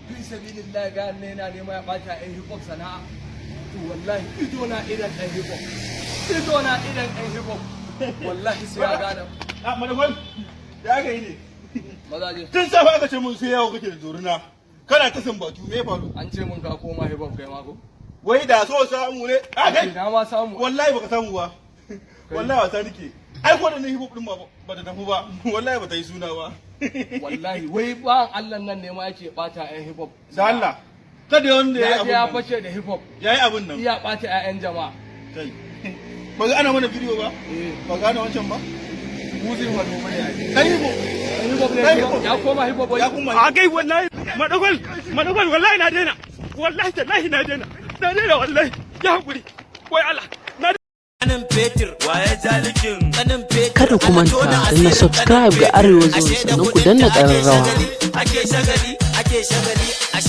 fi sabilillah ga ne na nema ya bata ɗan hip hop sana'a to wallahi ido na idan ɗan hip hop wallahi sai ya gane a madafan da aka yi ne mazaje tun safa aka ce mun sai yawo kake da zoruna kana ta sambatu me faru an ce mun ka koma hip hop kai ma ko wai da so samu ne a kai na ma samu wallahi baka samu ba wallahi wasa nake ai ko da ne hip hop din ba ta tafi ba wallahi ba ta yi suna ba wallahi wai ba Allah nan ne ma yake bata ƴan hip hop da Allah kada wanda yayi abun ya fashe da hip hop yayi abun nan iya bata ƴaƴan jama'a kai ba ga ana mana bidiyo ba ba ga ana wancan ba muzin wannan bane kai hip hop ya koma hip hop ya kuma a kai wallahi madagwal wallahi na daina wallahi tallahi na daina wallahi ya hakuri wai Allah Kada ku manta da na subscribe ga Arewa Zone sannan ku danna ƙararrawa.